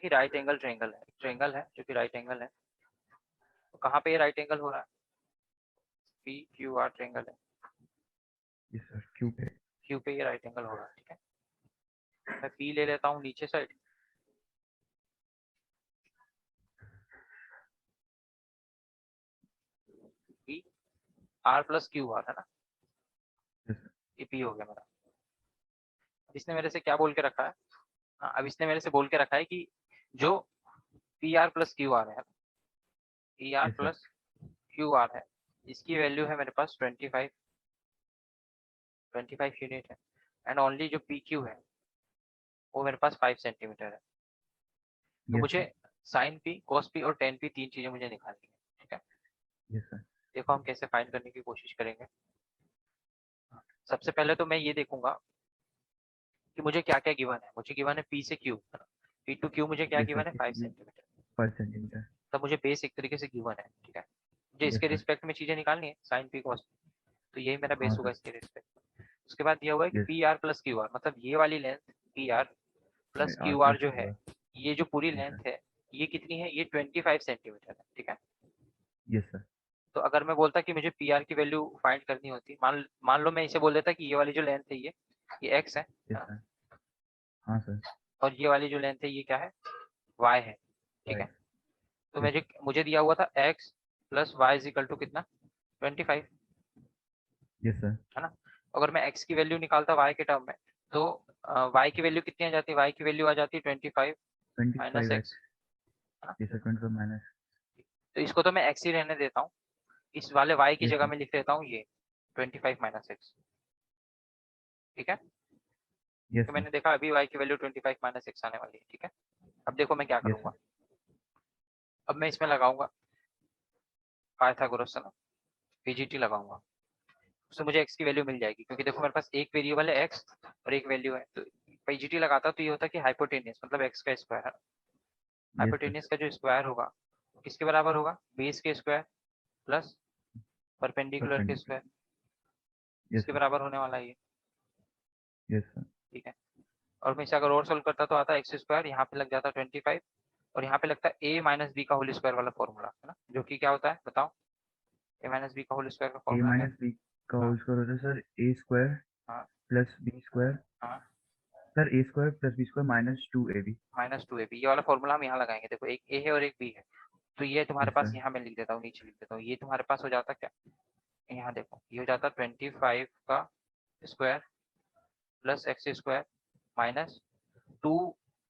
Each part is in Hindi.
राइट एंगल ट्रायंगल है, ट्रायंगल है जो कि राइट एंगल है। तो कहाँ पे ये राइट एंगल हो रहा है? पी क्यू आर ट्रायंगल है। यस सर, क्यू पे। क्यू पे ये राइट एंगल हो रहा है, ठीक है। मैं पी ले लेता हूँ नीचे side, P R plus Q R है ना, यस सर। ये पी हो गया मेरा। अब इसने मेरे से क्या बोल के रखा है? हाँ, अब इसने मेरे से बोल के रखा है कि जो P R plus Q R है, P R yes sir. Plus Q R है, इसकी वैल्यू है मेरे पास 25 यूनिट है। एंड ओनली जो पी क्यू है वो मेरे पास 5 सेंटीमीटर है। तो यस मुझे sir. Sine P, cos P और टेन पी, तीन चीजें मुझे निकालनी है, ठीक है। Yes sir. देखो हम कैसे फाइंड करने की कोशिश करेंगे। सबसे पहले तो मैं ये देखूंगा कि मुझे क्या क्या गिवन है। मुझे गिवन है पी से क्यू, पी टू क्यू मुझे क्या यस गिवन है? Sir, 5 centimetre. 5 सेंटीमीटर। तब मुझे बेस एक तरीके से गिवन है, ठीक है। मुझे यस इसके सर। रिस्पेक्ट में चीजें निकालनी है, साइन पी कॉस पी, तो यही मेरा बेस हाँ होगा सर। इसके रिस्पेक्ट। उसके बाद दिया हुआ है कि yes. P R plus Q R, मतलब ये वाली length P R plus R Q R plus जो क्यू है, आर। ये जो पूरी यस सर। लेंथ है ये कितनी है? ये 25 सेंटीमीटर है, ठीक है। Yes sir. तो अगर मैं बोलता कि मुझे पी आर की वैल्यू फाइंड करनी होती, मान लो मैं इसे बोल देता कि ये वाली जो लेंथ है ये एक्स है, यस सर। हाँ सर। और ये वाली जो लेंथ है ये क्या है? वाई है, ठीक है। राइट। तो यस मुझे सर। मुझे दिया हुआ था X plus Y is equal to कितना? 25, यस सर। है ना। अगर मैं एक्स की वैल्यू निकालता वाई के टर्म में, तो वाई की वैल्यू कितनी आ जाती है? वाई की वैल्यू आ जाती है 25 माइनस 25x। एक्स, है ना। Yes sir, 25 minus. तो इसको तो मैं एक्स ही रहने देता हूँ, इस वाले वाई की यस जगह सर। में लिख देता हूँ ये 25 माइनस एक्स, ठीक है। यस तो सर। मैंने देखा अभी वाई की वैल्यू 25 माइनस एक्स आने वाली है, ठीक है। अब देखो मैं क्या यस करूंगा। सर। अब मैं इसमें लगाऊंगा पाइथागोरस, है ना, पीजीटी लगाऊंगा। उससे मुझे एक्स की वैल्यू मिल जाएगी, क्योंकि देखो मेरे पास एक वेरिएबल है एक्स और एक वैल्यू है। तो पीजीटी लगाता तो ये होता कि हाइपोटेनियस मतलब एक्स का स्क्वायर है। Yes sir. हाइपोटेनियस का जो स्क्वायर होगा वो किसके बराबर होगा? बेस के स्क्वायर प्लस परपेंडिकुलर के परपेंडिकुलर। स्क्वायर, यस इसके सर। बराबर होने वाला है ये, यस सर। ठीक है। और मैं इसे अगर और सोल्व करता तो आता एक्स स्क्वायर, यहाँ पे लग जाता 25, और यहाँ पे लगता है ए माइनस बी का होल स्क्वायर वाला फॉर्मूला, है ना, जो कि क्या होता है बताओ? ए माइनस बी का होल स्क्वायर का ए फॉर्मूला क्या है? माइनस बी का हाँ होल स्क्वायर होता है सर ए स्क्वायर हाँ प्लस बी स्क्वायर। हाँ, sir A square plus B square minus 2ab। Minus two A B, ये वाला फॉर्मूला हम यहाँ लगाएंगे। देखो एक ए है और एक बी है, तो ये तुम्हारे यस पास, सर। यहाँ मैं लिख देता हूँ, नीचे लिख देता हूँ, ये तुम्हारे पास हो जाता क्या? यहाँ देखो ये हो जाता 25 का square plus x square minus 2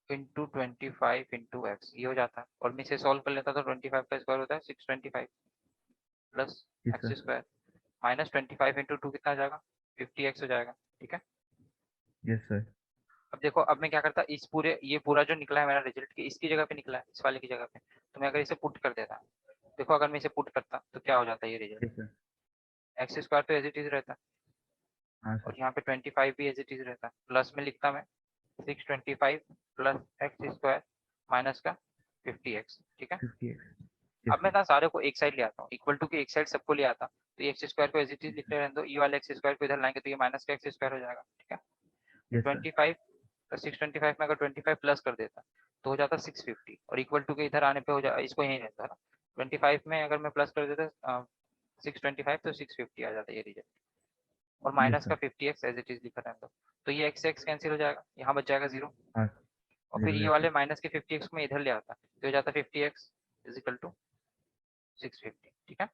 into 25 into x, ये हो जाता है। और मैं इसे सॉल्व कर लेता तो 25 का स्क्वायर होता है 625 plus yes x sir. Square minus 25 into two कितना आ जाएगा? 50x हो जाएगा, ठीक है। Yes sir. अब देखो अब मैं क्या करता, इस पूरे ये पूरा जो निकला है मेरा रिजल्ट की इसकी जगह पे निकला है, इस वाले की जगह पे, तो मैं अगर इसे पुट कर देता, देखो अगर मैं इसे पुट करता तो क्या हो जाता है ये result? Yes sir. X square तो एज इट इज रहता है, हाँ और सर। यहाँ पे 25 भी एज इट इज रहता है, प्लस में लिखता मैं 625 प्लस एक्स स्क्वायर माइनस का 50x, ठीक है। 50x। यस अब मैं सर। ना सारे को एक साइड ले आता हूँ, इक्वल टू के एक साइड सबको ले आता, तो ये एक्स स्क्वायर को एज इट इज लिखते रहने दो, ये वाले एक्स स्क्वायर को इधर लाएंगे तो ये माइनस का एक्स स्क्वायर हो जाएगा, ठीक है। Yes sir. 25 प्लस 625 में अगर 25 प्लस कर देता तो हो जाता 650, और इक्वल टू के इधर आने पे हो जाए, इसको यही रहता है ना, 25 में अगर मैं प्लस कर देता 625 तो 650 आ जाता है ये रिजल्ट, और यस माइनस का sir. 50x as it is लिखा रहता, तो ये एक्स एक्स कैंसिल हो जाएगा, यहाँ बच जाएगा 0, हाँ। और फिर 0। ये यस वाले सर। माइनस के 50x को मैं इधर ले आता तो हो जाता 50x इज इक्वल टू 650, ठीक है।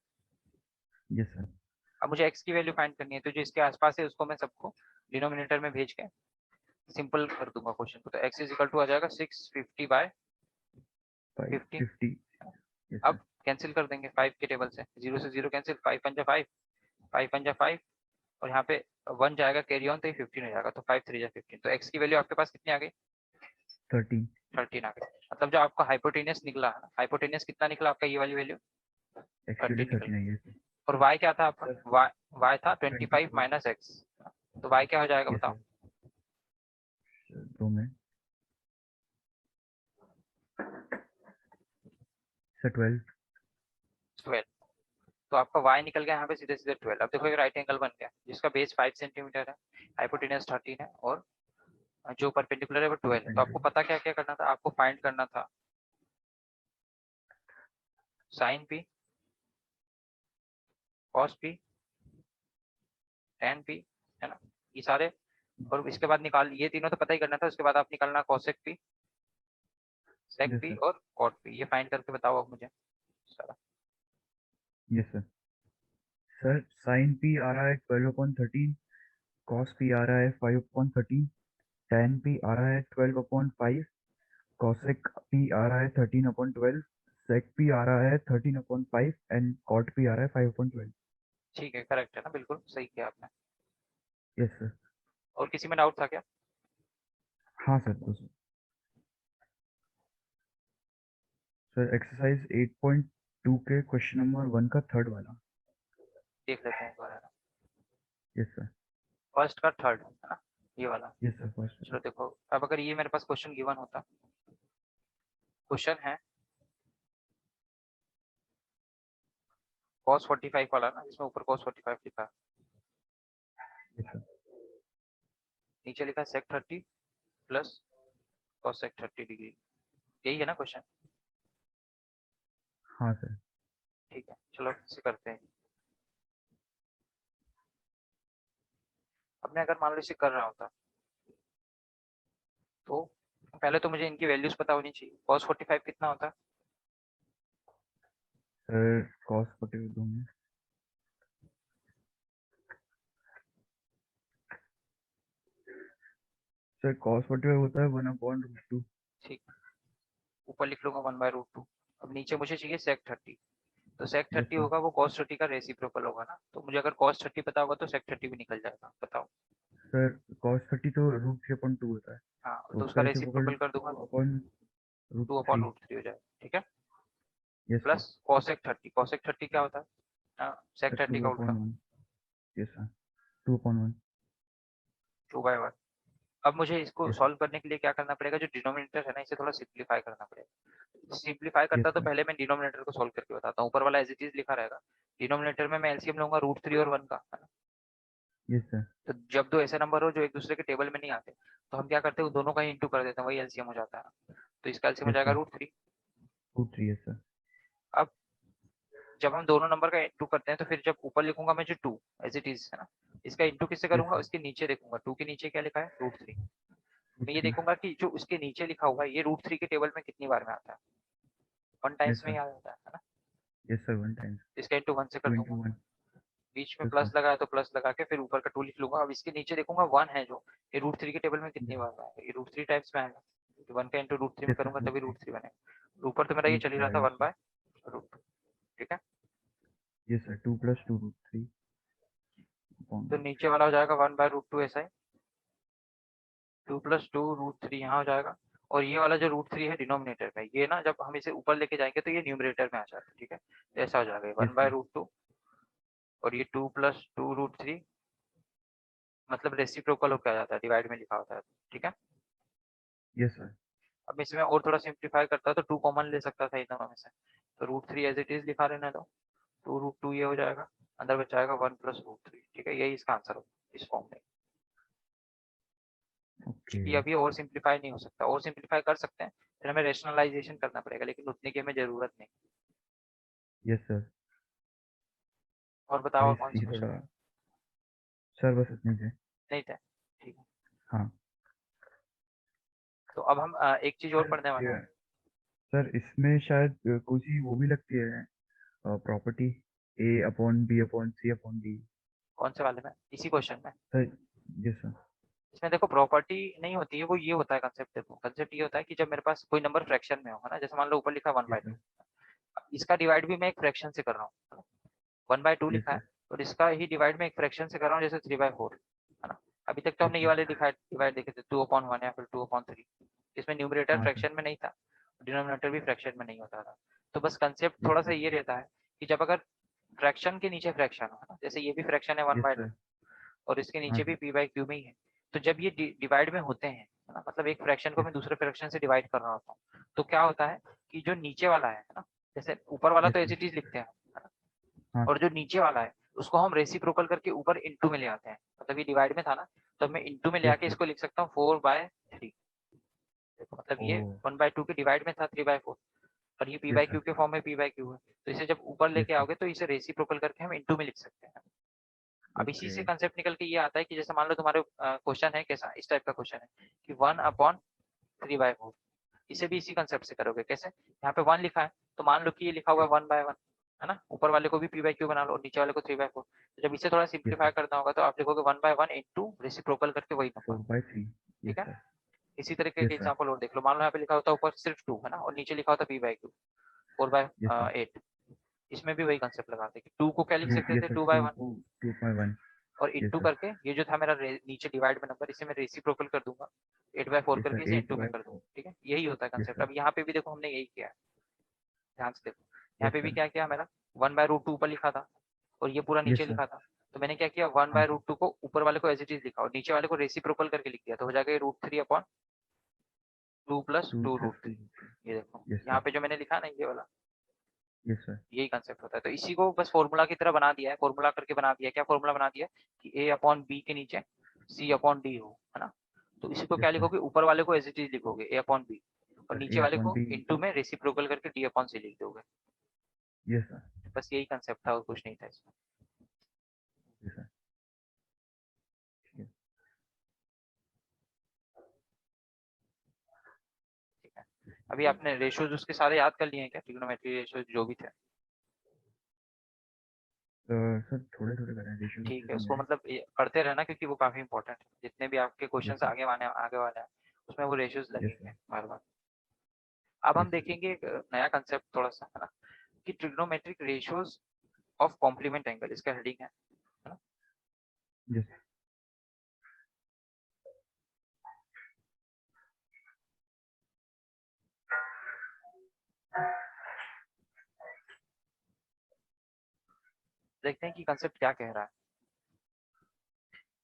Yes sir. अब मुझे x की वैल्यू फाइंड करनी है, तो जो इसके आसपास है उसको मैं सबको डिनोमिनेटर में भेज के सिंपल कर दूंगा क्वेश्चन को, तो x इज इक्वल टू आ जाएगा 650 बाय 50। 550। यस अब सर। कैंसिल कर देंगे 5 के टेबल से 0 कैंसिल, 5 पंजा 5, 5 पंजा 5, और यहाँ पे 1 जाएगा कैरी ऑन तो ये 15 हो जाएगा, तो 5 3 जा 15, तो x की वैल्यू आपके पास कितनी आ गई? 13। 13 आ गई। मतलब जो आपका हाइपोटेनियस निकला, हाइपोटेनियस कितना निकला आपका? ये वाली वैल्यू एक्चुअली 13 निकल 13 गई। है। यस और y क्या था आपका? सर। y था 25 24। माइनस एक्स, तो y क्या हो जाएगा यस बताओ? सर। 2 में सर 12। 12, तो आपका y निकल गया यहाँ पे सीधे सीधे 12। अब देखो एक राइट एंगल बन गया जिसका बेस 5 सेंटीमीटर है, हाइपोटेनियस 13 है, और जो परपेंडिकुलर है वो 12 है। तो आपको पता क्या क्या करना था, आपको फाइंड करना था sine P, cos P, tan P, है ना, ये सारे। और इसके बाद निकाल, ये तीनों तो पता ही करना था, उसके बाद आप निकालना cosec P, sec yes P sir, और कॉट पी। ये फाइंड करके बताओ आप मुझे सारा। Yes sir. Sir sine P आ रहा है 12/13, कॉस पी आ रहा है 5/13, tan पी आ रहा है 12/5, cosec p आ रहा है 13/12, sec p आ रहा है 13/5 एंड cot p आ रहा है 5/12। ठीक है, करेक्ट है ना, बिल्कुल सही किया आपने। Yes sir. और किसी में डाउट था क्या? हाँ सर, तो सर एक्सरसाइज 8.2 के क्वेश्चन नंबर 1 का थर्ड वाला। देख लेते हैं एक बार। Yes sir. फर्स्ट का थर्ड है ना, ये वाला। Yes sir, first. चलो देखो, अब अगर ये मेरे पास क्वेश्चन गिवन होता, क्वेश्चन है cos 45 वाला ना, जिसमें ऊपर cos 45 लिखा है, यस सर। नीचे लिखा है sec 30 plus cos sec 30 degree. यही है ना क्वेश्चन? हाँ सर। ठीक है, चलो इसे करते हैं। अब मैं अगर मान लो इसे कर रहा होता, तो पहले तो मुझे इनकी वैल्यूज पता होनी चाहिए। cos 45 कितना होता है? सर cos 45 दो में, सर cos 45 होता है 1/√2। ठीक, ऊपर लिख लूंगा 1/√2। अब नीचे मुझे चाहिए sec 30, तो sec यस 30 सर। होगा वो cos 30 का रेसिप्रोकल होगा ना, तो मुझे अगर cos 30 पता होगा तो sec 30 भी निकल जाएगा। बताओ। सर cos 30 तो √3/2 होता है, हाँ, तो तो उसका उसका रेसिप्रोकल रेसिप्रोकल कर दूंगा, 2 अपॉन 2/√3। रूट 3 हो जाएगा। ठीक है, yes sir. Plus cosec 30। cosec 30 क्या होता है? sec 30 का उल्टा, 2/1। Yes sir, 2/1। 2/1। अब मुझे इसको यस सर। सॉल्व करने के लिए क्या करना पड़ेगा, जो डिनोमिनेटर है ना, इसे थोड़ा सिंप्लीफाई करना पड़ेगा। सिंप्लीफाई करता यस तो सर। पहले मैं डिनोमिनेटर को सॉल्व करके बताता हूँ। ऊपर वाला एज इट इज लिखा रहेगा, डिनोमिनेटर में मैं एलसीएम लूंगा √3 और 1 का, है ना। Yes sir. तो जब दो ऐसे नंबर हो जो एक दूसरे के टेबल में नहीं आते, तो हम क्या करते हैं, दोनों का ही इंटू कर देते हैं, वही एलसीएम हो जाता है। तो इसका एलसीएम हो यस जाएगा सर, √3। √3। Yes sir. अब जब हम दोनों नंबर का इंटू करते हैं, तो फिर जब ऊपर लिखूंगा मैं जो 2 एज इट इज, है ना, इसका इंटू किससे यस करूंगा, सर, उसके नीचे देखूंगा 2 के नीचे क्या लिखा है, √3। मैं ये √3। देखूंगा कि जो उसके नीचे लिखा हुआ है ये √3 के टेबल में कितनी बार में आता है, 1 यस टाइम्स में सर। ही आ जाता है ना। Yes sir, 1 times. इसका इंटू 1 से कर 2 दूंगा, into 1। बीच में यस प्लस सर। लगा है तो प्लस लगा के फिर ऊपर का 2 लिख लूंगा। अब इसके नीचे देखूंगा 1 है जो, ये √3 के टेबल में कितनी बार में आएगा, ये √3 टाइम्स में आएगा। 1 का इंटू √3 में यस सर, करूंगा तभी √3। √3 बनेगा। ऊपर तो मेरा ये चल ही रहा था आएगा। 1/√2। ठीक है, यस सर, 2 + 2 √3 तो नीचे वाला हो जाएगा 1/√2 ऐसा ही, 2 + 2 √3 यहाँ हो जाएगा। और ये वाला जो √3 है डिनोमिनेटर में, ये ना जब हम इसे ऊपर लेके जाएंगे तो ये न्यूमरेटर में आ जाता है। ठीक है, तो ऐसा हो जाएगा यस सर। 1/√2 और ये 2 + 2 √3, मतलब रेसिप्रोकल होकर आ जाता है, डिवाइड में लिखा होता है। ठीक है, यस सर। अब इसमें और थोड़ा सिंप्लीफाई करता है तो 2 कॉमन ले सकता था इन दोनों में से, तो √3 एज इट इज लिखा रहने दो, 2 √2 ये हो जाएगा, अंदर बचाएगा 1 + √3। ठीक है, यही इसका आंसर होगा इस फॉर्म में। ओके। ये अभी और सिंप्लीफाई नहीं हो सकता, और सिंप्लीफाई कर सकते हैं, फिर हमें रैशनलाइजेशन करना पड़ेगा, लेकिन उतने की हमें जरूरत नहीं। Yes sir. और बताओ आई और कौन सी से क्वेश्चन थोड़ा। सर बस इतने से। नहीं थे? ठीक है, हाँ तो अब हम एक चीज और सर। पढ़ने वाले हैं। सर इसमें शायद कोई सी वो भी लगती है, प्रॉपर्टी A/B/C/D। कौन से वाले में? इसी क्वेश्चन में। सर। Yes sir. इसमें देखो प्रॉपर्टी नहीं होती है, वो ये होता है कंसेप्ट। देखो कंसेप्ट ये होता है कि जब मेरे पास कोई नंबर फ्रैक्शन में होगा ना, जैसे मान लो ऊपर लिखा one yes by sir. Two इसका डिवाइड भी मैं एक फ्रैक्शन से कर रहा हूँ, 1/2 यस लिखा है, सर। और इसका ही डिवाइड में एक फ्रैक्शन से कर रहा हूँ, जैसे 3/4, है ना। अभी तक तो यस हमने ये सर। वाले डिवाइड देखे थे, 2/1 या फिर 2/3। इसमें न्यूमरेटर हाँ सर। फ्रैक्शन में नहीं था, डिनोमिनेटर भी फ्रैक्शन में नहीं होता था। तो बस कंसेप्ट यस थोड़ा सा सर। ये रहता है कि जब अगर फ्रैक्शन के नीचे फ्रैक्शन हो, है ना, जैसे ये भी फ्रैक्शन है one yes by sir. Two और इसके हाँ नीचे भी सर। p/q में ही है, तो जब ये डिवाइड में होते हैं, है ना, मतलब एक फ्रैक्शन को यस मैं सर। दूसरे फ्रैक्शन से डिवाइड कर रहा होता हूँ, तो क्या होता है कि जो नीचे वाला है ना, जैसे ऊपर वाला यस तो एज सर। इट इज लिखते हैं, है ना, हाँ और सर। जो नीचे वाला है उसको हम रेसिप्रोकल करके ऊपर इनटू में ले आते हैं। मतलब ये डिवाइड में था ना, तो मैं इंटू में ले Yes, आके sir. इसको लिख सकता हूँ 4/3। देखो मतलब ये Oh, 1/2 के डिवाइड में था 3/4, और ये p yes, by sir. Q के फॉर्म में p बाई क्यू है, तो इसे जब ऊपर Yes, लेके sir. आओगे तो इसे रेसिप्रोकल करके हम इंटू में लिख सकते हैं। अब इसी से Okay. कंसेप्ट निकल के ये आता है कि जैसे मान लो तुम्हारे क्वेश्चन है कैसा, इस टाइप का क्वेश्चन है कि 1/3/4, इसे भी इसी कंसेप्ट से करोगे। कैसे, यहाँ पे 1 लिखा है तो मान लो कि ये लिखा हुआ है 1/1, है ना, ऊपर वाले को भी p बाई क्यू बना लो और नीचे वाले को 3/4। तो जब इसे थोड़ा Yes, सिंप्लीफाई sir. करना होगा तो आप लिखोगे 1/1 इंटू रेसिप्रोकल करके वही नंबर। 4/3. Yes, ठीक है, sir. इसी तरीके Yes, के sir. एग्जाम्पल और देख लो। मान लो यहाँ पे लिखा होता है ऊपर सिर्फ 2, है ना, और नीचे लिखा होता p by Q Yes, sir. 4/8, इसमें भी वही कंसेप्ट लगाते कि 2 को क्या लिख सकते Yes, थे sir. 2/1, 2/1. और Yes, इंटू sir. करके ये जो था मेरा नीचे डिवाइड में नंबर, इसे मैं रेसिप्रोकल कर दूंगा 8/4 Yes, sir. करके इसे इंटू में कर 8/4. दूंगा। ठीक है, यही होता है Yes, कंसेप्ट। sir. अब यहाँ पे भी देखो हमने यही किया है, ध्यान से देखो। यहाँ Yes, पे भी sir. क्या किया, मेरा 1/√2 ऊपर लिखा था और ये पूरा Yes, नीचे sir. लिखा था, तो मैंने क्या किया 1/√2 को ऊपर वाले को एज इट इज लिखा और नीचे वाले को रेसिप्रोकल करके लिख दिया, तो हो जाएगा √3/2 + 2 2 plus 2. √3। ये देखो Yes, यहाँ sir. पे जो मैंने लिखा ना ये वाला, Yes, sir. यही कंसेप्ट होता है। तो इसी को बस फॉर्मूला की तरह बना दिया है, फॉर्मूला करके बना दिया है। क्या फॉर्मूला बना दिया कि a/b के नीचे c/d हो, है ना, तो इसी को Yes, क्या sir. लिखोगे, ऊपर वाले को एज इट इज लिखोगे a/b, और Sir, नीचे A वाले upon को B. इंटू में रेसिप्रोकल करके d/c लिख दोगे। Yes, sir. बस यही कंसेप्ट था और कुछ नहीं था इसमें। Yes, sir. Yes. ठीक है, अभी आपने रेशियोज उसके सारे याद कर लिए हैं क्या, ट्रिग्नोमेट्री रेशियोज जो भी थे? सर थोड़े थोड़े करें रेशियो ठीक से है, समझ उसको आए. मतलब पढ़ते रहना क्योंकि वो काफी इंपॉर्टेंट है। जितने भी आपके Yes, क्वेश्चंस sir. आगे वाले हैं उसमें वो रेशियोज Yes, sir. लगेंगे बार बार। अब Yes, हम sir. देखेंगे एक नया कंसेप्ट थोड़ा सा, है ना, कि trigonometric ratios of complement angle, इसका हेडिंग है ना। Yes. देखते हैं कि कंसेप्ट क्या कह रहा है।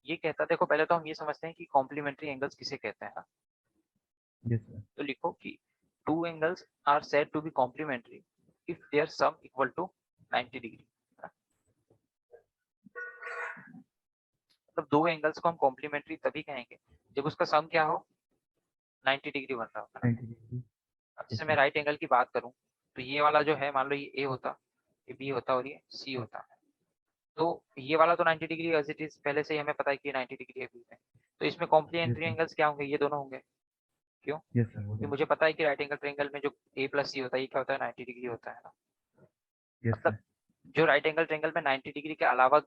ये कहता है, देखो पहले तो हम ये समझते हैं कि कॉम्प्लीमेंट्री एंगल्स किसे कहते हैं ना। Yes, sir. तो लिखो कि two angles are said to be complementary if their sum equal to 90 degree. मतलब दो एंगल्स को हम कॉम्प्लीमेंट्री तभी कहेंगे जब उसका सम क्या हो, 90 डिग्री बन रहा हो, है ना। 90 degree. अब Yes, जैसे मैं sir. राइट एंगल की बात करूं तो ये वाला जो है, मान लो ये ए होता, ये बी होता और ये सी होता, तो ये वाला तो 90 डिग्री एज इट इज पहले से ही हमें पता है कि 90 डिग्री है बी में, तो इसमें Yes, कॉम्प्लीमेंट्री sir. एंगल्स क्या होंगे, ये दोनों होंगे। क्यों, Yes, sir. वो क्योंकि तो. मुझे पता है कि राइट एंगल ट्रायंगल में जो ए प्लस सी होता है ये क्या होता है, 90 डिग्री होता है ना। Yes, मतलब sir. जो राइट एंगल ट्रायंगल में 90 डिग्री के अलावा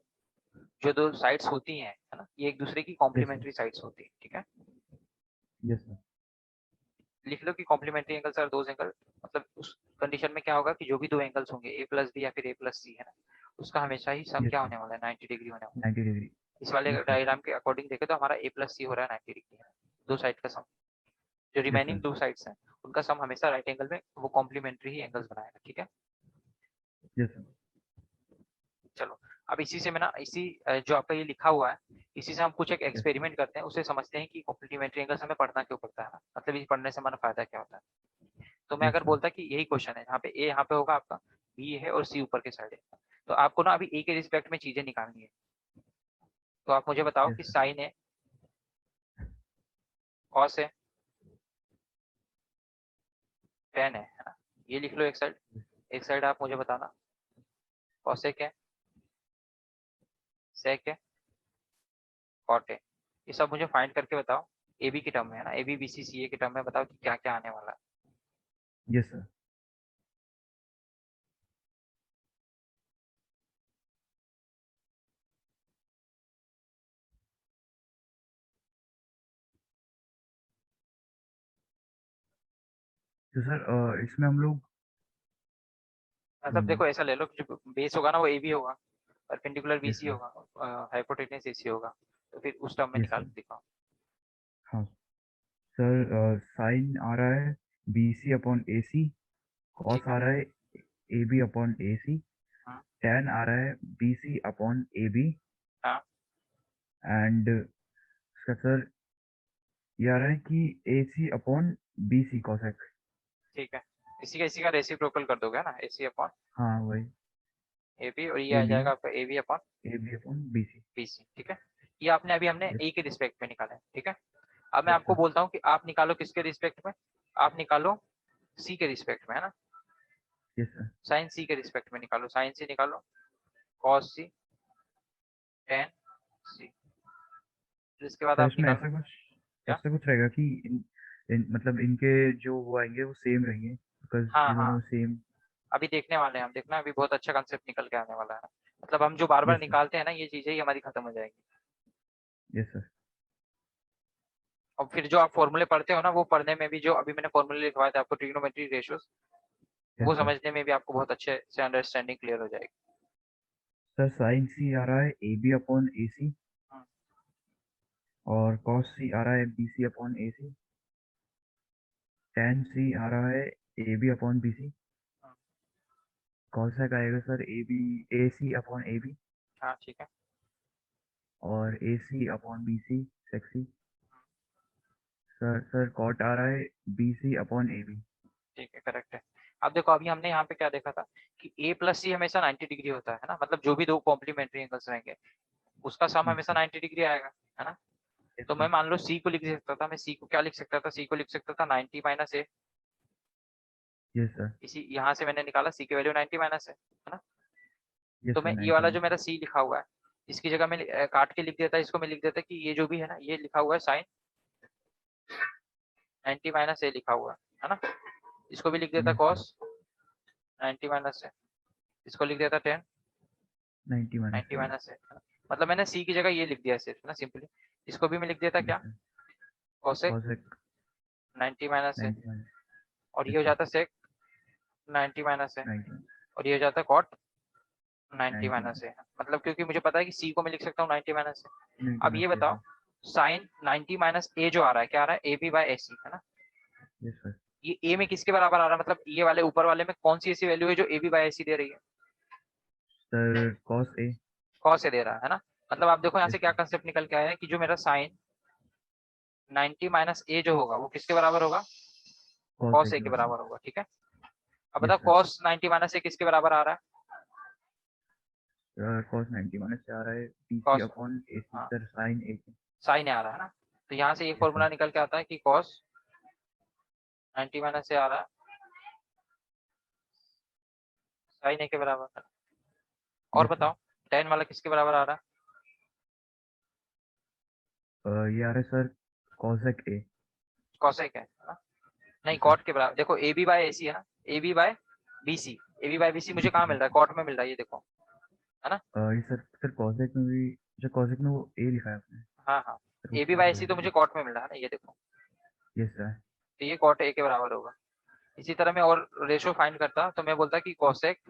जो दो साइड्स होती हैं, है ना, ये एक दूसरे की Yes, sir. कॉम्प्लीमेंट्री साइड्स होती है। ठीक है, Yes, sir. लिख लो कि complementary angles are those angle, मतलब उस कंडीशन में क्या होगा कि जो भी दो एंगल्स होंगे ए प्लस बी या फिर ए प्लस सी, है ना, उसका हमेशा ही सम Yes, क्या sir. होने वाला है, 90 डिग्री होने वाला 90 degree. है। इस वाले Yes, sir. डायग्राम के अकॉर्डिंग देखे तो हमारा ए प्लस सी हो रहा है 90 डिग्री है, दो साइड का सम। जो Yes, रिमेनिंग sir. दो साइड्स हैं उनका सम हमेशा राइट एंगल में वो कॉम्प्लीमेंट्री ही एंगल्स बनाएगा। ठीक है, Yes, sir. चलो अब इसी से मैं ना इसी जो आपका ये लिखा हुआ है इसी से हम कुछ एक Yes, sir. एक्सपेरिमेंट करते हैं, उसे समझते हैं कि कॉम्प्लीमेंट्री एंगल्स हमें पढ़ना क्यों पड़ता है ना, मतलब इसे पढ़ने से हमारा फायदा क्या होता है। तो मैं Yes, अगर sir. बोलता कि यही क्वेश्चन है जहाँ पे ए यहाँ पे होगा आपका, बी है और सी ऊपर के साइड है, तो आपको ना अभी ए के रिस्पेक्ट में चीजें निकालनी है। तो आप मुझे बताओ Yes, कि sir. साइन है, कॉस है, टेन है ना, ये लिख लो एक साइड आप मुझे बताना कॉसेक है, सेक है, कॉट है। ये सब मुझे फाइंड करके बताओ ए बी की टर्म में, है ना, ए बी बी सी सी ए की टर्म में बताओ कि क्या क्या आने वाला है। Yes, sir. तो सर इसमें हम लोग मतलब देखो ऐसा ले लो कि जो बेस होगा ना वो ए बी होगा, परपेंडिकुलर बी यस सी सर. होगा, हाइपोटेनस ए सी होगा, तो फिर उस टर्म में यस निकाल सर. के दिखाओ। हाँ सर साइन आ रहा है B C upon A C. Cos ठीक है, आ रहा है ए बी अपॉन ए सी. हाँ टैन आ रहा है B C upon A B. हाँ एंड सर ये आ रहा है कि A C upon B C cosec. ठीक है, इसी का रेसिप्रोकल कर दोगे ना, ए सी अपॉन हाँ वही. ए बी, और ये ए आ बी जाएगा आपका A B upon A B upon B C. B C. ठीक है, ये आपने अभी हमने Yes. ए के रिस्पेक्ट में निकाला है, ठीक है। अब मैं Yes, आपको sir. बोलता हूँ कि आप निकालो किसके रिस्पेक्ट में, आप निकालो सी के रिस्पेक्ट में, है ना। Yes, sir. साइन सी के रिस्पेक्ट में निकालो, साइन सी निकालो, कॉस सी, टेन सी, फिर इसके बाद सर आप इसमें निकालो क्या। ऐसा कुछ रहेगा कि मतलब इनके जो वो आएंगे वो सेम रहेंगे, बिकॉज हाँ ये हाँ, दोनों सेम। अभी देखने वाले हैं हम, देखना अभी बहुत अच्छा कंसेप्ट निकल के आने वाला है। मतलब हम जो बार बार यस सर. निकालते हैं ना ये चीजें, ही हमारी खत्म हो जाएगी। Yes sir. और फिर जो आप फॉर्मूले पढ़ते हो ना, वो पढ़ने में भी, जो अभी मैंने फॉर्मूले लिखवाए थे आपको ट्रिग्नोमेट्री रेशियोज, यस वो सर. समझने में भी आपको बहुत अच्छे से अंडरस्टैंडिंग क्लियर हो जाएगी। सर साइन सी आ रहा है ए बी अपॉन ए सी, हम्म, और कॉस सी आ रहा है B C upon A C, tan C आ रहा है A B upon B C, hmm, cosec आएगा sir A B A C upon A B, हाँ ठीक है। और A C upon B C sec C. Sir cot आ रहा है B C upon A B. ठीक है, करेक्ट है। अब देखो अभी हमने यहाँ पे क्या देखा था कि ए प्लस सी हमेशा 90 डिग्री होता है ना, मतलब जो भी दो कॉम्प्लीमेंट्री एंगल्स रहेंगे उसका सम यस हमेशा सर. 90 डिग्री आएगा, है ना। यस तो मैं सर. मान लो सी को लिख सकता था, मैं सी को क्या लिख सकता था, सी को लिख सकता था 90 माइनस ए। Yes sir. इसी यहाँ से मैंने निकाला सी की वैल्यू 90 माइनस है ना। यस तो सर. मैं ये 90 वाला जो माइनस. मेरा सी लिखा हुआ है, इसकी जगह में काट के लिख देता, इसको मैं लिख देता कि ये जो भी है ना, ये लिखा हुआ है साइन 90 माइनस ए लिखा हुआ है ना। इसको भी लिख देता यस सर. कॉस 90 माइनस ए, इसको लिख देता टेन 90 माइनस 90 है. माइनस ए। मतलब मैंने सी की जगह ये लिख दिया सिर्फ ना, सिंपली। इसको भी मैं लिख देता यस क्या, सर. कॉसेक कॉसेक 90 माइनस ए, 90 माइनस. और ये यस हो सर. जाता सेक 90 माइनस ए, 90 और ये हो जाता कॉट 90 90 माइनस माइनस. ए। मतलब क्योंकि मुझे पता है कि सी को मैं लिख सकता हूँ 90 माइनस ए। 90 अब ये माइनस. यस बताओ सर. साइन 90 माइनस ए जो आ रहा है, क्या आ रहा है, A B by A C, है ना। Yes sir. ये ए में किसके बराबर आ रहा है, मतलब ये वाले ऊपर वाले में कौन सी ऐसी वैल्यू है जो ए बी बाई ए सी दे रही है, sir cos A. Cos A दे रहा है ना। मतलब आप देखो यहाँ यस से क्या सर. कंसेप्ट निकल के आया है कि जो मेरा साइन 90 माइनस ए जो होगा वो किसके बराबर होगा, कॉस ए कॉस ए के के बराबर. बराबर होगा, ठीक है। अब यस बताओ सर. कॉस 90 माइनस ए किसके बराबर आ रहा है, कॉस 90 माइनस से आ रहा है B C cos, upon A सी, हाँ सर साइन ए के. साइन ए आ रहा है ना। तो यहाँ से ये यस फॉर्मूला सर. निकल के आता है कि कॉस 90 माइनस ए आ रहा है साइन ए के बराबर है। और यस सर. बताओ टेन वाला किसके बराबर आ रहा है, ये आ रहा है सर कॉसेक ए. कॉसेक है ना। नहीं यस सर. कॉट के बराबर, देखो ए बी बाय ए सी है ना, A B by B C, A B by B C मुझे बी कहाँ सी मिल बी रहा है, सी. कॉट में मिल रहा है, ये देखो, है ना। ये सर कॉसेक में भी, जो कॉसेक में वो ए लिखा है आपने, हाँ हाँ, सर वो ए बी क्या बाय ए सी तो होगा? मुझे कॉट में मिल रहा है ना, ये देखो। Yes sir. तो ये कॉट ए के बराबर होगा। इसी तरह मैं और रेशो फाइंड करता तो मैं बोलता कि कॉसेक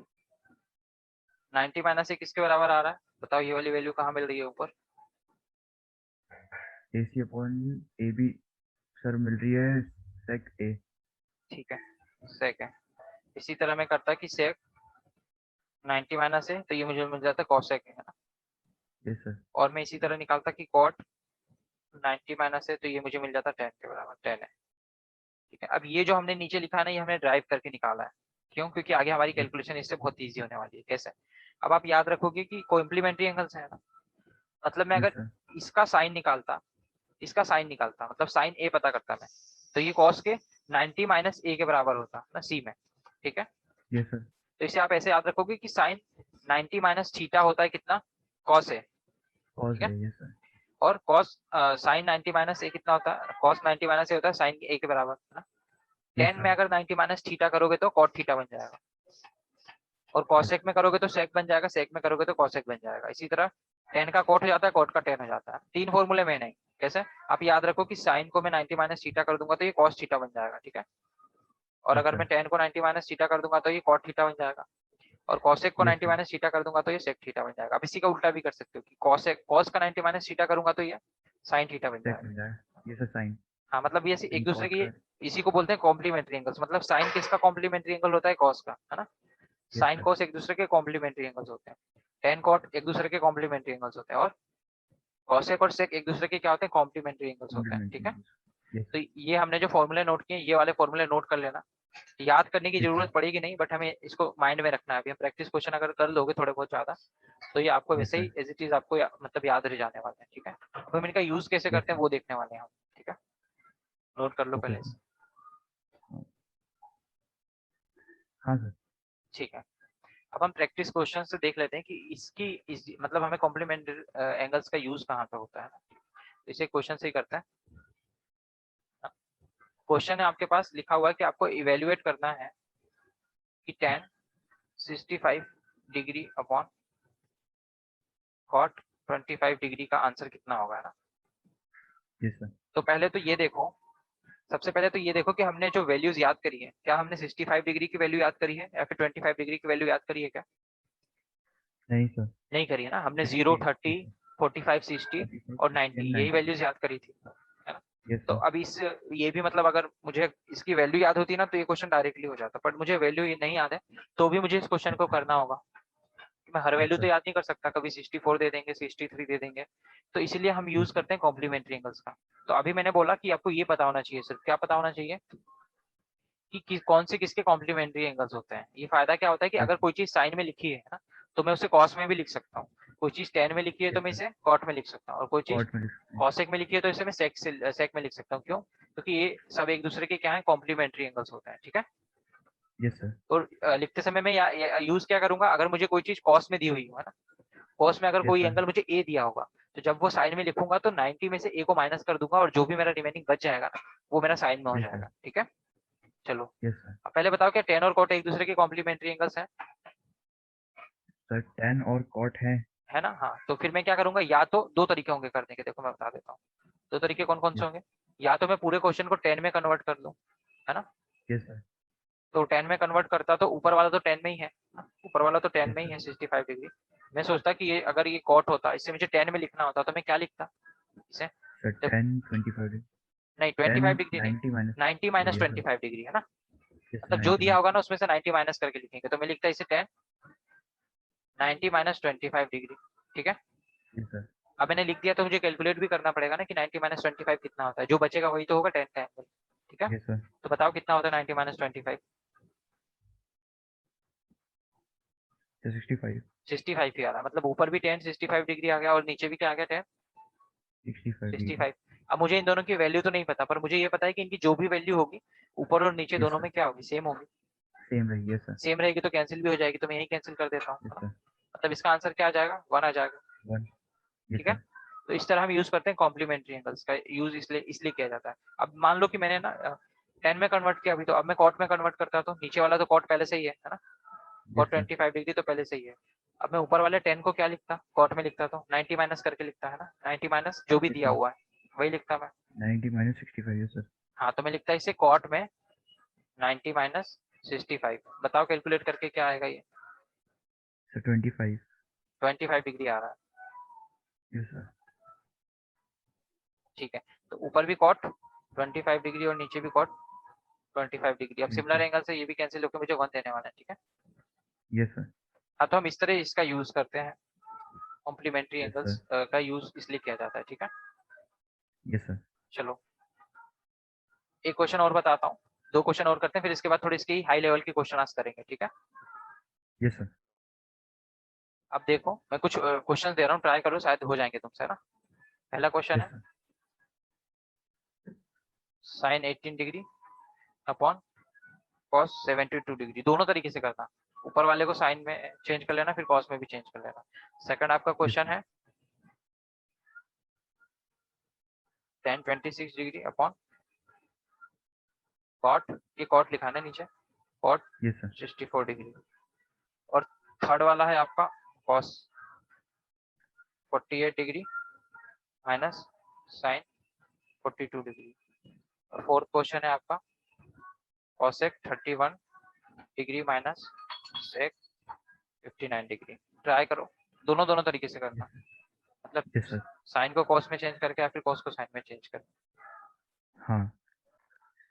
90 माइनस ए किसके बराबर आ रहा है, बताओ ये वाली वैल्यू कहाँ मिल रही है ऊपर, ए C upon A B, sir मिल रही है सेक ए. ठीक है, सेक है। इसी तरह मैं करता कि सेक 90 माइनस है तो ये मुझे मिल जाता कॉसेक है ना। Yes sir. और मैं इसी तरह निकालता कि कॉट 90 माइनस है तो ये मुझे मिल जाता 10 के बराबर, 10 है, ठीक है। अब ये जो हमने नीचे लिखा है ना, ये हमने ड्राइव करके निकाला है, क्यों, क्योंकि आगे हमारी यस कैलकुलेशन इससे बहुत ईजी होने वाली है। कैसे, अब आप याद रखोगे कि कॉम्प्लीमेंट्री एंगल्स है ना, मतलब मैं यस अगर सर. इसका साइन निकालता, इसका साइन निकालता, मतलब साइन ए पता करता मैं, तो ये कॉस के 90 माइनस ए के बराबर होता ना सी में, ठीक है। Yes sir. तो इसे आप ऐसे याद रखोगे कि साइन 90 माइनस थीटा होता है कितना, कॉस ए, कॉस ठीक है। ए. Yes sir. और कॉस साइन 90 माइनस ए कितना होता है, कॉस 90 माइनस ए होता है साइन ए के बराबर, है ना। यस टेन में सर. अगर 90 माइनस थीटा करोगे तो कॉट थीटा बन जाएगा, और यस. कॉसेक में करोगे तो सेक बन जाएगा, सेक में करोगे तो कॉसेक बन जाएगा। इसी तरह टेन का कॉट हो जाता है, कॉट का टेन हो जाता है। तीन फॉर्मूले में नहीं, कैसे, आप याद रखो कि साइन को मैं 90 माइनस थीटा कर दूंगा तो ये कॉस थीटा बन जाएगा, ठीक है। और यस अगर मैं सर. टेन को 90 माइनस थीटा कर दूंगा तो ये कॉट थीटा बन जाएगा, और कॉसेक को यस 90 सर. माइनस थीटा कर दूंगा तो ये सेक थीटा बन जाएगा। अब इसी का उल्टा भी कर सकते हो कि कॉसेक, कॉस का 90 माइनस थीटा करूंगा तो ये साइन थीटा बन सेक जाएगा। मिल जाएगा. Yes sir. साइन. हाँ, मतलब ये एक इन दूसरे कॉट की, का. इसी को बोलते हैं कॉम्प्लीमेंट्री एंगल्स। मतलब साइन किसका कॉम्प्लीमेंट्री एंगल होता है, कॉस का, है ना। Yes sign sir. कॉस एक दूसरे के कॉम्प्लीमेंट्री एंगल्स होते हैं, टेन कॉट एक दूसरे के कॉम्प्लीमेंट्री एंगल्स होते हैं, और कॉसेक और सेक एक दूसरे के क्या होते हैं, कॉम्प्लीमेंट्री एंगल्स होते हैं, ठीक कॉम्प्लीमेंट्री. है। यस तो सर. ये हमने जो फॉर्मूले नोट किए, ये वाले फॉर्मूले नोट कर लेना। याद करने की ठीक है। जरूरत पड़ेगी नहीं, बट हमें इसको माइंड में रखना है। अभी हम प्रैक्टिस क्वेश्चन अगर कर लोगे थोड़े बहुत ज्यादा, तो ये आपको यस वैसे ही सर। एज इट इज आपको मतलब याद रह जाने वाले हैं। ठीक है, तो हम इनका यूज कैसे यस करते हैं सर। वो देखने वाले हैं हम। ठीक है, नोट कर लो ओके पहले सर। से। हाँ सर। ठीक है, अब हम प्रैक्टिस क्वेश्चन से देख लेते हैं कि मतलब हमें कॉम्प्लीमेंट्री एंगल्स का यूज कहाँ पे होता है। तो इसे क्वेश्चन से ही करते हैं। क्वेश्चन है आपके पास लिखा हुआ है कि आपको इवेल्युएट करना है कि tan 65 degree upon cot 25 degree का आंसर कितना होगा, है ना। Yes sir. तो पहले तो ये देखो, सबसे पहले तो ये देखो कि हमने जो वैल्यूज याद करी है, क्या हमने 65 डिग्री की वैल्यू याद करी है या फिर 25 डिग्री की वैल्यू याद करी है क्या? नहीं सर। नहीं करी है ना, हमने 0, यस 30, सर। 45, 60 45, और 60 90 and यही 90। वैल्यूज याद करी थी, है ना। यस तो सर। अब इस ये भी मतलब अगर मुझे इसकी वैल्यू याद होती ना तो ये क्वेश्चन डायरेक्टली हो जाता, बट मुझे वैल्यू नहीं याद है तो भी मुझे इस क्वेश्चन को करना होगा। मैं हर यस वैल्यू तो सर। याद नहीं कर सकता, कभी 64 दे देंगे, 63 दे देंगे, तो इसीलिए हम यूज यस सर। करते हैं कॉम्प्लीमेंट्री एंगल्स का। तो अभी मैंने बोला कि आपको ये पता होना चाहिए, सिर्फ क्या पता होना चाहिए कि कौन से किसके कॉम्प्लीमेंट्री एंगल्स होते हैं। ये फायदा क्या होता है कि यस अगर कोई चीज साइन में लिखी है ना, तो मैं उसे कॉस में भी लिख सकता हूँ। कोई चीज टेन में लिखी है तो मैं सर। इसे कॉट में लिख सकता हूँ, और कोई चीज कॉट में लिख सकते हैं। कॉसेक में लिखी है तो इसे मैं सेक में लिख सकता हूँ। क्यों? क्योंकि ये सब एक दूसरे के क्या है, कॉम्प्लीमेंट्री एंगल्स होते हैं। ठीक है, यस सर। और लिखते समय मैं यूज क्या करूंगा, अगर मुझे कोई चीज कॉस में दी हुई है ना, कॉस में अगर यस कोई सर। एंगल मुझे ए दिया होगा, तो जब वो साइन में लिखूंगा तो 90 में से ए को माइनस कर दूंगा और जो भी मेरा रिमेनिंग बच जाएगा ना वो मेरा साइन में हो यस सर। जाएगा। ठीक है, चलो यस सर। अब पहले बताओ क्या टेन और कॉट एक दूसरे के कॉम्प्लीमेंट्री एंगल्स हैं? सर tan और cot है। है ना। हाँ, तो फिर मैं क्या करूंगा, या तो दो तरीके होंगे करने के, देखो मैं बता देता हूँ। दो तरीके कौन कौन से यस। होंगे, या तो मैं पूरे क्वेश्चन को 10 में कन्वर्ट कर लूँ, है ना। Yes sir. तो 10 में कन्वर्ट करता तो ऊपर वाला तो 10 में ही है, ऊपर वाला तो 10 यस में ही सर। है 65 डिग्री। मैं सोचता कि ये अगर ये कॉट होता, इससे मुझे 10 में लिखना होता तो मैं क्या लिखता इसे। सर देखो 10 25 नहीं, 10 25 डिग्री नहीं, 90 minus. 90 minus yes sir. 25 degree, है ना। यस सर मतलब जो 90 दिया माइनस। होगा ना उसमें से 90 माइनस करके लिखेंगे, तो मैं लिखता इसे 10 90 माइनस 25 डिग्री। ठीक है, यस सर। अब मैंने लिख दिया तो मुझे कैलकुलेट भी करना पड़ेगा ना कि 90 माइनस 25 कितना होता है, जो बचेगा वही तो होगा 10 का एंगल। ठीक है, यस सर। तो बताओ कितना होता है 90 माइनस 25? 65। 65 ही आ रहा है, मतलब ऊपर भी 10 65 डिग्री आ गया और नीचे भी क्या आ गया 10 65 डिग्री। 65। अब मुझे इन दोनों की वैल्यू तो नहीं पता, पर मुझे ये पता है कि इनकी जो भी वैल्यू होगी ऊपर और नीचे यस दोनों सर। में क्या होगी, सेम होगी। सेम रही। Yes sir. सेम रहेगी तो कैंसिल भी हो जाएगी, तो मैं यही कैंसिल कर देता हूँ, यस है ना? सर। मतलब इसका आंसर क्या आ जाएगा, 1 आ जाएगा। 1। यस ठीक है, सर। तो इस तरह हम यूज करते हैं कॉम्प्लीमेंट्री एंगल्स का, यूज इसलिए इसलिए किया जाता है। अब मान लो कि मैंने ना 10 में कन्वर्ट किया अभी, तो अब मैं कॉट में कन्वर्ट करता तो नीचे वाला तो कॉट पहले से ही है ना, यस कॉट सर। 25 डिग्री तो पहले से ही है। अब मैं ऊपर वाले 10 को क्या लिखता, कॉट में लिखता, तो 90 माइनस करके लिखता, है ना, 90 माइनस जो भी यस दिया सर। हुआ है वही लिखता मैं। 90 माइनस 65। Yes sir. हाँ, तो मैं लिखता इसे कॉट में 90 माइनस 65। बताओ कैलकुलेट करके क्या आएगा ये, सर 25। 25 डिग्री आ रहा है। Yes sir. ठीक है, तो ऊपर भी कॉट 25 डिग्री और नीचे भी कॉट 25 डिग्री। अब यस सिमिलर सर। एंगल से ये भी कैंसिल होकर मुझे 1 देने वाला है। ठीक है, यस सर। हाँ, तो हम इस तरह इसका यूज करते हैं, कॉम्प्लीमेंट्री यस सर। एंगल्स का यूज इसलिए किया जाता है। ठीक है, यस सर। चलो एक क्वेश्चन और बताता हूँ, दो क्वेश्चन और करते हैं, फिर इसके बाद थोड़ी इसकी हाई लेवल की क्वेश्चन आंसर करेंगे। ठीक है, यस सर। अब देखो मैं कुछ क्वेश्चन दे रहा हूँ, ट्राई करो शायद हो जाएंगे तुमसे, है ना। पहला क्वेश्चन यस है sir. Sine 18 degree upon cos 72 degree, दोनों तरीके से करना, ऊपर वाले को साइन में चेंज कर लेना, फिर कॉस में भी चेंज कर लेना। सेकंड आपका यस क्वेश्चन सर। है tan 26 डिग्री अपॉन कॉट, ये कॉट लिखाना है नीचे, कॉट यस सर। 64 डिग्री। और थर्ड वाला है आपका cos 48 degree minus sine 42 degree. और फोर्थ क्वेश्चन है आपका cosec 31 degree minus sec 59 degree. Try करो, दोनों दोनों तरीके से करना, मतलब यस सर। साइन को कॉस में चेंज करके या फिर कॉस को साइन में चेंज करके। हाँ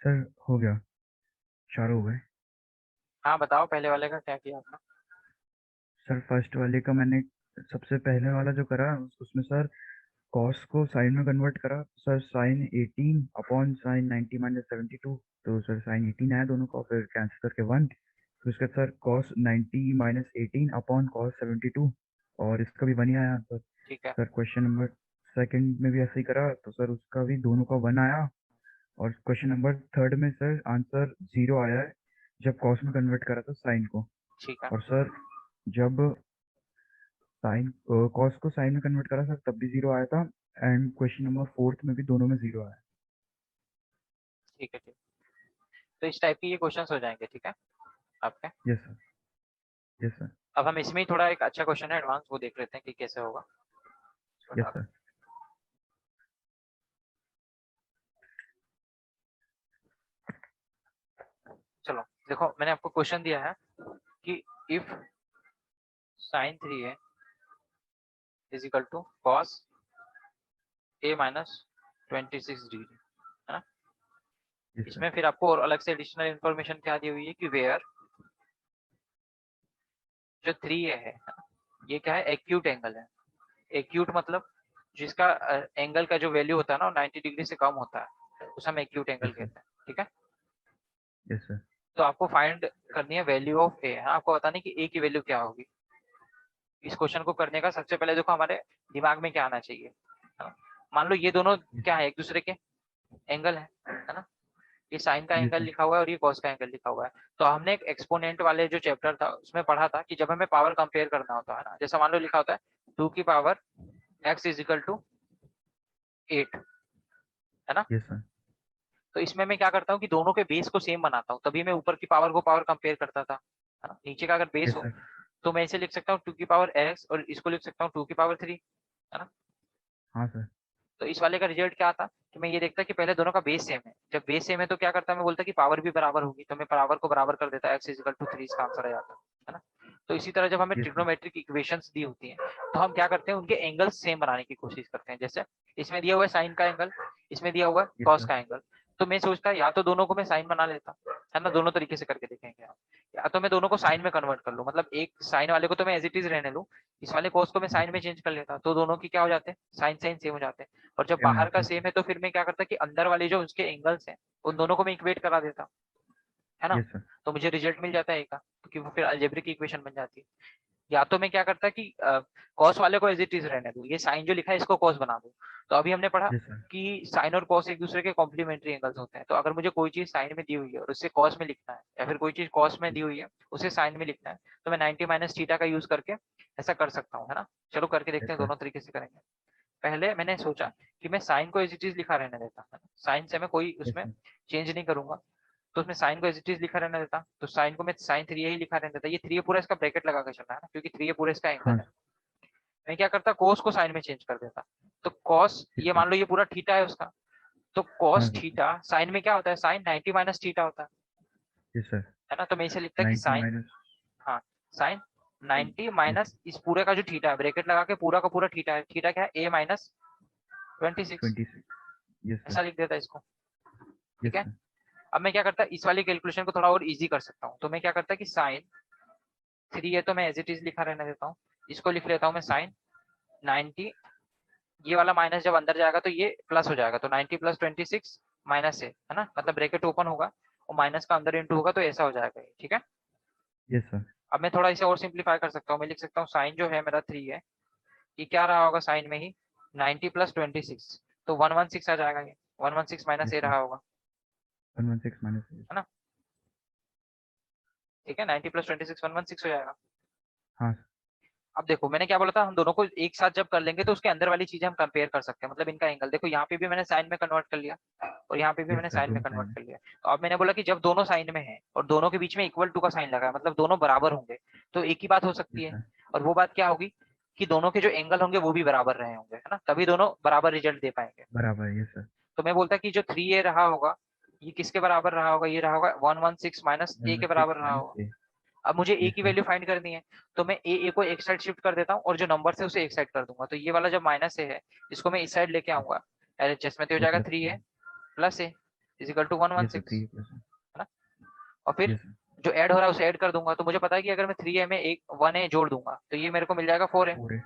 सर हो गया। 4 हो गए। हाँ बताओ पहले वाले का क्या किया आपने। सर फर्स्ट वाले का मैंने सबसे पहले वाला जो करा उसमें सर कॉस को साइन में कन्वर्ट करा। Sir sine 18 upon sine 90 minus 72। तो सर साइन 18 आया दोनों का, फिर कैंसिल करके 1, तो इसका sir cos 90 minus 18 upon cos 72, और इसका भी 1 ही आया आंसर। ठीक है। सर क्वेश्चन नंबर सेकंड में भी ऐसे ही करा, तो सर उसका भी दोनों का 1 आया, और क्वेश्चन नंबर थर्ड में सर आंसर 0 आया है जब कॉस में कन्वर्ट करा था साइन को, ठीक है। और सर जब साइन कॉस को साइन में कन्वर्ट करा सर तब भी 0 आया था, एंड क्वेश्चन नंबर फोर्थ में भी दोनों में 0 आया। ठीक है। ठीक, तो इस टाइप के ये क्वेश्चंस हो जाएंगे, ठीक है आपके। यस सर, यस सर, अब हम इसमें ही थोड़ा एक अच्छा क्वेश्चन है एडवांस, वो देख लेते हैं कि कैसे होगा। Yes sir. चलो देखो, मैंने आपको क्वेश्चन दिया है कि if sine 3a is equal to cos a minus 26 degree, है ना। यस सर, इसमें फिर आपको और अलग से एडिशनल इंफॉर्मेशन क्या दी हुई है कि वेयर जो 3a है ना, ये क्या है, एक्यूट एंगल है। एक्यूट मतलब जिसका एंगल का जो वैल्यू होता है ना 90 डिग्री से कम होता है, उसे हम एक्यूट एंगल यस सर, कहते हैं, ठीक है। यस सर, तो आपको फाइंड करनी है वैल्यू ऑफ ए, आपको बताना है कि ए की वैल्यू क्या होगी। इस क्वेश्चन को करने का सबसे पहले देखो हमारे दिमाग में क्या आना चाहिए, है ना। मान लो ये दोनों क्या है, एक दूसरे के एंगल है ना। ये साइन का यस एंगल सर, लिखा हुआ है और ये कॉस का एंगल लिखा हुआ है। तो हमने एक एक्सपोनेंट वाले जो चैप्टर था उसमें पढ़ा था कि जब हमें पावर कंपेयर करना होता है ना, जैसे मान लो लिखा होता है 2 की power x is equal to 8, है ना। यस सर, तो इसमें मैं क्या करता हूँ कि दोनों के बेस को सेम बनाता हूँ, तभी मैं ऊपर की पावर को पावर कंपेयर करता था, है ना। नीचे का अगर बेस यस हो सर, तो मैं इसे लिख सकता हूँ 2 की पावर x और इसको लिख सकता हूँ 2 की पावर 3, है ना। हाँ सर, तो इस वाले का रिजल्ट क्या आता कि मैं ये देखता कि पहले दोनों का बेस सेम है। जब बेस सेम है तो क्या करता, मैं बोलता कि पावर भी बराबर होगी, तो मैं पावर को बराबर कर देता, x इक्वल टू 3 इसका आंसर आ जाता है ना। तो इसी तरह जब हमें यस सर, ट्रिग्नोमेट्रिक इक्वेशंस दी होती हैं तो हम क्या करते हैं, उनके एंगल सेम बनाने की कोशिश करते हैं। जैसे इसमें दिया हुआ है साइन का एंगल, इसमें दिया हुआ है यस कॉस सर, का एंगल, तो मैं सोचता या तो दोनों को मैं साइन बना लेता, है ना। दोनों तरीके से करके देखेंगे आप, या तो मैं दोनों को साइन में कन्वर्ट कर लूं, मतलब एक साइन वाले को तो मैं एज इट इज रहने लूं, इस वाले कॉस को मैं यस साइन में सर, चेंज कर लेता, तो दोनों की क्या हो जाते हैं, साइन साइन सेम हो जाते हैं। और जब सेम हो बाहर जाते का हैं। सेम है तो फिर मैं क्या करता कि अंदर वाले जो उसके एंगल्स हैं उन दोनों को मैं इक्वेट करा देता, है ना। यस सर, तो मुझे रिजल्ट मिल जाता है ए का, क्योंकि वो फिर अलजेब्रिक इक्वेशन बन जाती है। या तो मैं क्या करता कि कॉस वाले को एज इट इज रहने दूं, ये साइन जो लिखा है इसको कॉस बना दूं। तो अभी हमने पढ़ा यस सर, कि साइन और कॉस एक दूसरे के कॉम्प्लीमेंट्री एंगल्स होते हैं। तो अगर मुझे कोई चीज साइन में दी हुई है और उससे कॉस में लिखना है, या फिर कोई चीज कॉस में दी हुई है उसे साइन में लिखना है, तो मैं 90 माइनस थीटा का यूज करके ऐसा कर सकता हूँ, है ना। चलो करके देखते यस हैं, सर, दोनों तरीके से करेंगे। पहले मैंने सोचा कि मैं साइन को एज इट इज लिखा रहने देता, है ना। साइन से मैं कोई यस उसमें सर, चेंज नहीं करूंगा, तो उसमें साइन को एज इट इज लिखा रहने देता। तो साइन को मैं साइन 3 ही लिखा रहने देता, ये 3 पूरा इसका ब्रैकेट लगा के चलना है ना, क्योंकि 3 पूरा इसका एंगल हाँ है। मैं क्या करता, कोस को साइन में चेंज कर देता। तो कॉस, यस ये सर, मान लो ये पूरा थीटा है उसका, तो हाँ कॉस सर, थीटा साइन में क्या होता है, साइन 90 माइनस थीटा होता यस सर, है ना। तो मैं इसे लिखता कि 90 साइन, माइनस हाँ, साइन 90 यस माइनस इस पूरे का जो थीटा है, ब्रैकेट लगा के पूरा का पूरा थीटा है, थीटा क्या है, ए माइनस 26, 26, यस सर, ऐसा लिख देता इसको, ठीक यस है। सर, अब मैं क्या करता, इस वाली कैलकुलेशन को थोड़ा और इजी कर सकता हूँ, तो मैं क्या करता कि साइन 3 है तो मैं एज इट इज लिखा रहने देता हूँ, इसको लिख लेता हूँ मैं साइन 90, ये वाला माइनस जब अंदर जाएगा तो ये प्लस हो जाएगा, तो 90 प्लस 26 माइनस है ना, मतलब ब्रैकेट ओपन होगा और माइनस का अंदर इंटू होगा, तो ऐसा हो जाएगा ये, ठीक है। यस सर, अब मैं थोड़ा इसे और सिंप्लीफाई कर सकता हूँ, मैं लिख सकता हूँ साइन जो है मेरा 3 है, ये क्या रहा होगा साइन में ही 90 प्लस 26, तो 116 आ जाएगा, ये 116 माइनस यस ए सर, रहा होगा, 116 माइनस, है ना। ठीक है, 90 प्लस 26 116 हो जाएगा। हाँ अब देखो मैंने क्या बोला था, हम दोनों को एक साथ जब कर लेंगे तो उसके अंदर वाली चीजें हम कंपेयर कर सकते हैं, मतलब इनका एंगल देखो, यहाँ पे भी मैंने साइन में कन्वर्ट कर लिया और यहाँ पे भी यस मैंने सर, साइन में दोनों कन्वर्ट साइन है। कर लिया। तो अब मैंने बोला कि जब दोनों साइन में है और दोनों के बीच में इक्वल टू का साइन लगा है, मतलब दोनों बराबर होंगे, तो एक ही बात हो सकती यस है। सर, और वो बात क्या होगी कि दोनों के जो एंगल होंगे वो भी बराबर रहे होंगे, है ना, तभी दोनों बराबर रिजल्ट दे पाएंगे। बराबर है, यस सर, तो मैं बोलता कि जो 3 ए रहा होगा ये किसके बराबर रहा होगा, ये रहा होगा 116 माइनस ए के बराबर 116 रहा माइनस होगा। ए, अब मुझे ए यस की सर, वैल्यू फाइंड करनी है, तो मैं ए को एक साइड शिफ्ट कर देता हूँ और जो नंबर है उसे एक साइड कर दूंगा, तो ये वाला जब माइनस ए है इसको मैं इस साइड लेके आऊंगा, एलएचएस में तो हो तो जाएगा प्लस 3 है, A plus A is equal to yes sir, 116, 3 plus है, है ना। और फिर यस सर, जो ऐड हो रहा है उसे ऐड कर दूंगा, तो मुझे पता है कि अगर मैं 3 ए में एक 1 ए जोड़ दूंगा तो ये मेरे को मिल जाएगा 4 ए 4 है,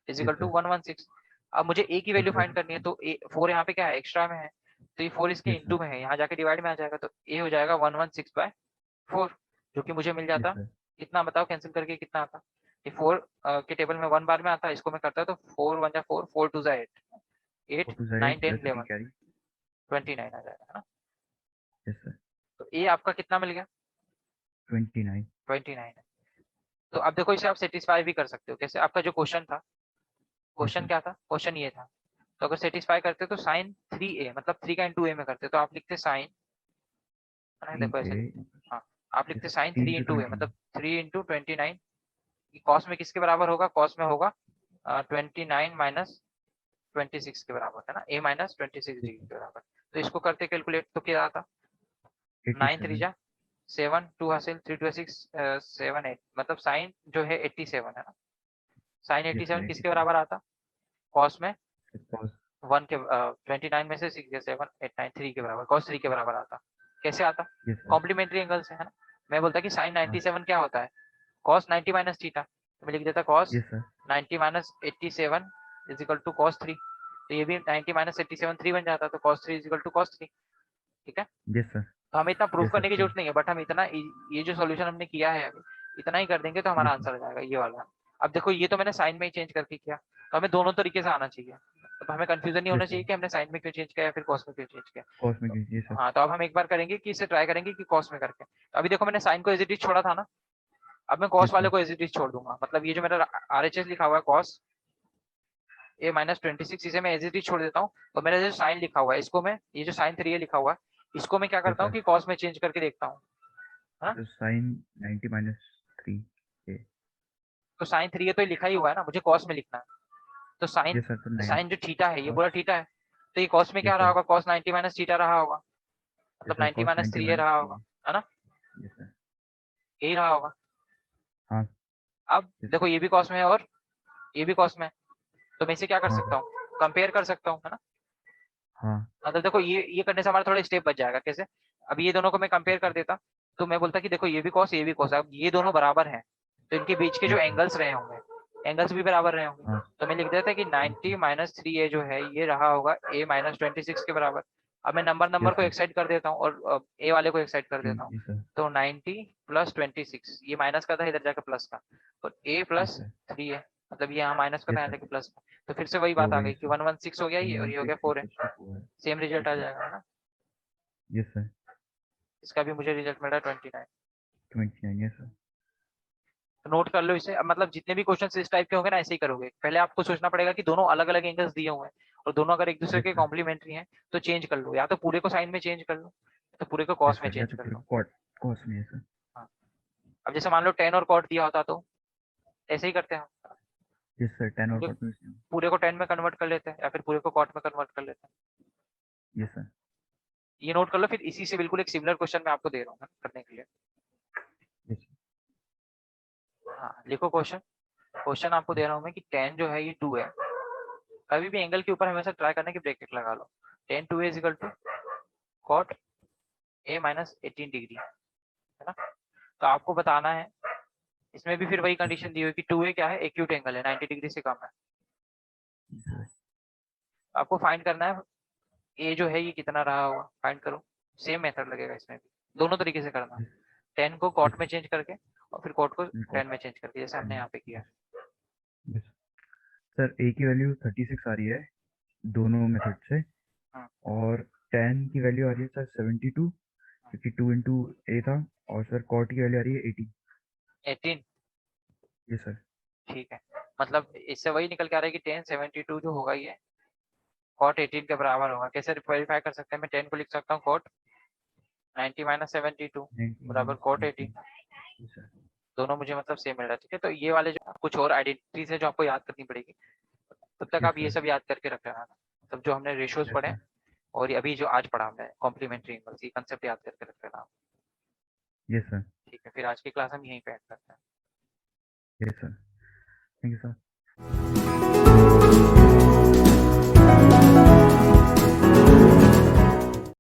is yes equal to sir, 116। अब मुझे ए की तो वैल्यू प्लस फाइंड करनी है, तो ए 4 यहाँ पे क्या है, एक्स्ट्रा में है, तो ये 4 इसके Yes, इंटू sir. में है, यहाँ जाके डिवाइड में आ जाएगा, तो ए हो जाएगा 116/4, जो कि मुझे मिल Yes, जाता sir. कितना, बताओ कैंसिल करके कितना आता। ये 4 के टेबल में 1 बार में आता है, इसको मैं करता तो 4 1 जा 4, 4 2 जा 8, 8 4 to 9 8, 10 3 11 carry. 29 आ जाएगा, है ना। Yes, sir. तो ए आपका कितना मिल गया, 29. 29 है। तो अब देखो इसे आप सेटिस्फाई भी कर सकते हो, कैसे, आपका जो क्वेश्चन था, Yes, क्वेश्चन sir. क्या था, क्वेश्चन ये था, तो अगर सेटिस्फाई करते तो साइन 3a मतलब 3 का इंटू ए में करते, तो आप लिखते साइन, देखो ऐसे 3A. लिखते, हाँ आप Yes, लिखते sir. साइन 3 3 into इंटू ए 29. मतलब 3 इंटू 29, कॉस में किसके बराबर होगा, कॉस में होगा 29 माइनस 26 के बराबर, है ना, ए माइनस 26 Yes, डिग्री sir. के बराबर। तो इसको करते कैलकुलेट तो क्या आता, 9 3 87. जा 7 2 हासिल 3 2 6 7 8 मतलब साइन जो है 87 है ना, साइन Yes, sir. 87 किसके 87. बराबर आता, कॉस में Cos. 1 के 29 में से 6 7 8 9 3 के बराबर, cos 3 के बराबर आता, कैसे आता, Yes, sir. कॉम्प्लीमेंट्री एंगल से, है ना। मैं बोलता कि sin हाँ. 97 क्या होता है, cos 90 माइनस थीटा, तो मैं लिख देता cos Yes, sir. 90 minus 87 is equal to cos 3, तो ये भी 90 माइनस 87 3 बन जाता, तो cos 3 is equal to cos 3, ठीक है। Yes, sir. तो हमें इतना प्रूव Yes, sir. करने की So. जरूरत नहीं है, बट हम इतना ये जो सॉल्यूशन हमने किया है अभी, इतना ही कर देंगे तो हमारा Yes, sir. आंसर आ जाएगा ये वाला। अब देखो ये तो मैंने साइन में ही चेंज करके किया, तो हमें दोनों तरीके से आना चाहिए, तो हमें कंफ्यूजन नहीं Yes, होना sir. चाहिए कि हमने साइन में क्यों चेंज किया या फिर कॉस में क्यों चेंज किया। Cosmic. तो Yes, sir. हाँ, तो अब हम एक बार करेंगे कि इसे ट्राई करेंगे कि कॉस में करके, तो अभी देखो मैंने साइन को एज इट इज छोड़ा था ना, अब मैं Yes, कॉस वाले sir. को एज इट इज छोड़ दूंगा, मतलब ये जो मेरा RHS लिखा हुआ है कॉस ए माइनस 26 इसे मैं एज इट इज छोड़ देता हूँ, और मेरा जो साइन लिखा हुआ है इसको मैं, ये जो साइन 3 लिखा हुआ है इसको मैं क्या Yes, करता हूँ sir. कि कॉस में चेंज करके देखता हूँ, हाँ। So sin 90 minus 3. Okay. तो साइन 3 तो लिखा ही हुआ है ना, मुझे कॉस में लिखना है, तो sine Yes, sir. So 9 sine जो थीटा है ये cos. पूरा थीटा है, तो ये कॉस में Yes, क्या रहा sir. होगा, कॉस 90 माइनस थीटा रहा होगा, Yes, मतलब sir. 90 Cos माइनस 90 3 minus रहा 3. होगा, है ना, Yes, sir. यही रहा होगा। हाँ. अब Yes, देखो sir. ये भी कॉस में है और ये भी कॉस में है, तो मैं इसे क्या कर हाँ, सकता हूँ, कंपेयर कर सकता हूँ, है ना। हाँ. मतलब देखो ये करने से हमारा थोड़ा स्टेप बच जाएगा, कैसे, अब ये दोनों को मैं कंपेयर कर देता, तो मैं बोलता कि देखो ये भी कॉस ये भी कॉस, अब ये दोनों बराबर हैं, तो इनके बीच के जो Yes, sir. एंगल्स रहे होंगे, एंगल्स भी बराबर रहे होंगे, हाँ. तो मैं लिख देता कि Yes, sir. 90 माइनस 3a जो है ये रहा होगा a माइनस 26 के बराबर। अब मैं नंबर Yes, को sir. एक साइड कर देता हूँ और ए वाले को एक साइड कर देता हूँ, Yes, sir. तो 90 प्लस 26, ये माइनस का था इधर जाकर प्लस का, तो a Yes, प्लस sir. 3 है, मतलब ये यहाँ माइनस का था Yes, यहाँ sir. जाके प्लस का, तो फिर से वही तो बात आ वही गई कि सर 116 हो गया ये और ये हो 116 गया 4 है, equals to 4 है. सेम रिजल्ट Yes, आ sir. जाएगा, है ना। Yes, sir. इसका भी मुझे रिजल्ट मिल रहा है 29। 29. Yes, sir. तो नोट कर लो इसे, अब मतलब जितने भी क्वेश्चन इस टाइप के होंगे ना ऐसे ही करोगे, पहले आपको सोचना पड़ेगा कि दोनों अलग अलग एंगल्स दिए हुए हैं और दोनों अगर एक दूसरे Yes, के sir. कॉम्प्लीमेंट्री हैं तो चेंज कर लो, या तो पूरे को साइन में चेंज कर लो तो पूरे को Yes, कॉस में sir. या चेंज तो कर पूरे लो। cos में है सर. हाँ, अब जैसे मान लो टेन और कॉट दिया होता तो ऐसे ही करते हैं हम, Yes, sir. 10 और पूरे cot में same. पूरे को टेन में कन्वर्ट कर लेते हैं या फिर पूरे को कॉट में कन्वर्ट कर लेते हैं। Yes, sir. ये नोट कर लो, फिर इसी से बिल्कुल एक सिमिलर क्वेश्चन मैं आपको दे रहा हूँ करने के लिए। Yes, sir. हाँ लिखो क्वेश्चन, क्वेश्चन आपको दे रहा हूँ मैं कि टेन जो है ये 2 है, कभी भी एंगल के ऊपर हमेशा ट्राई करने की ब्रैकेट लगा लो, tan 2 is equal to cot A minus 18 degree, है ना। तो आपको बताना है, इसमें भी फिर वही Yes, sir. कंडीशन दी हुई कि 2a क्या है, एक्यूट एंगल है 90 डिग्री से कम है। Yes, sir. आपको फाइंड करना है ए जो है ये कितना रहा होगा, फाइंड करो, सेम मेथड लगेगा इसमें भी, दोनों तरीके से करना, Yes, 10 को yes, कॉट में चेंज करके और फिर कॉट को cot. 10 में चेंज करके, जैसे हमने यहाँ पे किया। Yes. सर a की वैल्यू 36 आ रही है दोनों मेथड से, हाँ, और tan की वैल्यू आ रही है सर 72, क्योंकि 2 into a था, और सर cot की वैल्यू आ रही है 80. 18, Yes, sir. ठीक है, मतलब इससे वही निकल के आ रहा है कि 10 72 जो होगा ये कॉट 18 के बराबर होगा। कैसे वेरीफाई कर सकते हैं, मैं 10 को लिख सकता हूँ कॉट 90 माइनस 72 90 बराबर minus कॉट 70. 18, Yes, sir. दोनों मुझे मतलब सेम मिल रहा है, ठीक है। तो ये वाले जो कुछ और आइडेंटिटीज है जो आपको याद करनी पड़ेगी, तब तक Yes, आप ये sir. सब याद करके रख लेना, तब जो हमने रेशियोज Yes, पढ़े sir. और ये अभी जो आज पढ़ा हमने कॉम्प्लीमेंट्री एंगल्स, ये कंसेप्ट याद करके रख लेना, Yes, sir. ठीक है। फिर आज की क्लास हम यहीं पे एंड करते हैं। Yes, sir. Thank you, sir.